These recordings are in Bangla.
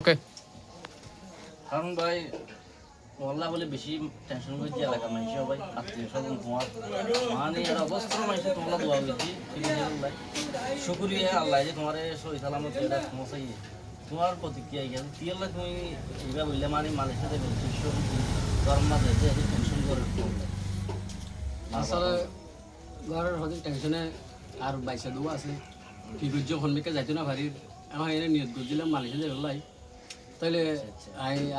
ওকে কারণ ভাই মোল্লা বলে বেশি টেনশন করছি এলাকা মানুষ ভাই আত্মীয় স্বজন তোমার মানে এর অবস্থা মানুষ তোমরা দোয়া করছি ঠিক আছে ভাই শুক্রিয়া আল্লাহ যে তোমার সহি সালামত এটা সমস্যাই তোমার প্রতিক্রিয়া গেছে তিয়াল্লা তুমি এইবার বললে মানে মালয়েশিয়া দেবে বিশ্ব ধর্ম মাঝে যে টেনশন করে আসলে ঘরের হতে টেনশনে আর বাইসা দেবো আছে ফিগুর যখন মেকে যাইতো না ভারীর আমার এনে নিয়ত করছিলাম মালয়েশিয়া যাই লাই তাইলে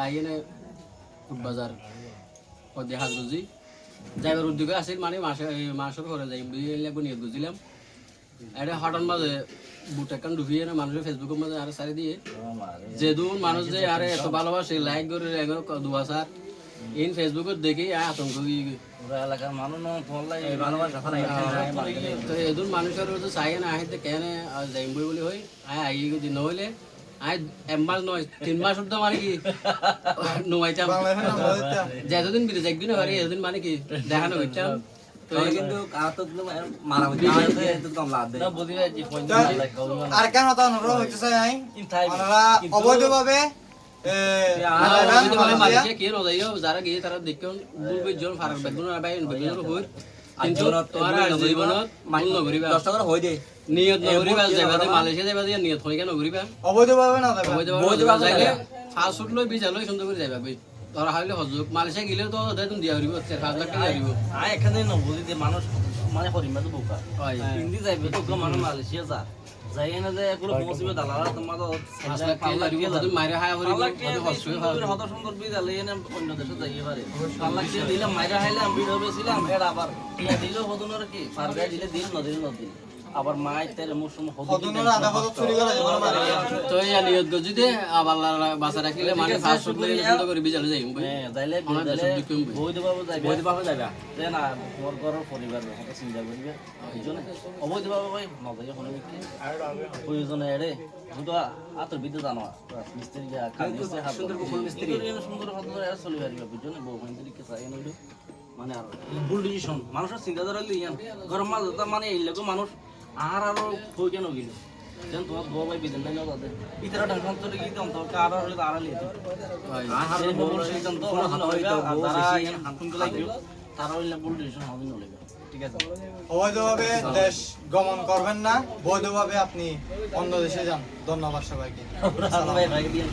আই এনে বাজার ওদের হাত বুঝি যাইবার উদ্যোগে আসিল মানে মাসের ঘরে যাই লাগবো নিয়ত করছিলাম এটা হঠাৎ মাঝে বুট একান ডুবিয়ে না মানুষের ফেসবুকের মাঝে আরে সারি দিয়ে যে দুন মানুষ যে আরে এত ভালোবাসে লাইক করে দুয়া সার ইন ফেসবুকের দেখেই আতঙ্ক এলাকার মানুষ ভালোবাসা তো এদুন মানুষের চাই না আহিতে কেন যাইম বলি হই আই দিন নহলে আই একমাস নয় 3 মাস উঠতে মানে কি নোয়াইতাম যতদিন বিদেশ একদিন হারি এতদিন মানে কি দেখানো হইতাম কিন্তু মারা আর কেন তা অনুরোধ হইতেছে নাই ওনারা অবৈধভাবে মালয়েশিয়া কে নজাইও যারা গিয়ে তারা দেখুন দুই জন ফারাক বেগুন আর বাইন বেগুন হই কিন্তু তোমার জীবনত মান নগরিবা 10 টাকা হই দে নিয়ত নগরিবা যাবে মালয়েশিয়া যাবে নিয়ত হই কেন নগরিবা অবৈধভাবে না যাবে অবৈধভাবে যাইলে ফাস্ট ফুড লই বিজা লই সুন্দর করে যাবে ভাই তোরা হাইলে হজুক মালয়েশিয়া গেলেও তো দেন দিয়া হইব 4-5 লাখ টাকা দিব এখানে নবুজি যে মানুষ মানে হরিমা তো বোকা হিন্দি যাইবে তো মানুষ মালয়েশিয়া যা যাই না যে এগুলো পৌঁছবে দালালা তোমার তো 5 লাখ টাকা দিব তুমি মাইরা হায়া হরিব হত সুন্দর বিজা লইয়ে না অন্য দেশে যাইয়ে পারে 5 লাখ টাকা দিলাম মাইরা হাইলাম ভিডিও বেছিলাম এর আবার টিয়া দিলেও হদুনর কি ফারগা দিলে দিল না দিল না দিল আবার মাই তেরে মৌসুম হদুনর আধা হদ চুরি করে জীবন মারে তো ইয়া নিয়ত গজি দে আবার বাসা রাখিলে মানে ফাস্ট ফুড লইলে সুন্দর করে বিজা লই যাইম ভাই হ্যাঁ যাইলে বৈধ ভাবে যাবে যে না তোমার ঘরের পরিবার কথা চিন্তা করিবে এইজন্য অবৈধ ভাবে ভাই নজাইয়া কোনো কি প্রয়োজনে এড়ে শুধু আতর বিদ্যুৎ জানো মিস্ত্রি যা কাজ সুন্দর মিস্ত্রি সুন্দর হাত ধরে চলে পারিবে বুঝছো বউ মিস্ত্রিকে চাই না মানে আর ভুল ডিসিশন মানুষের চিন্তাধারা লিয়ান গরম মাঝে মানে এই লোক মানুষ আরো কই কেন গেল যেন তোমার বউ ভাই বিদেন নাই না তাদের ইতারা ঢাকান তো গিয়ে দাম তো আর হলে তারা লিয়ে আর বউ সিদ্ধান্ত হইবে তারা হাতুন গলাই দিও তারা হইলে ভুল ডিসিশন হবে না লাগবে ঠিক আছে অবৈধভাবে দেশ গমন করবেন না বৈধভাবে আপনি অন্য দেশে যান ধন্যবাদ সবাইকে ভাই ভাই দিয়ে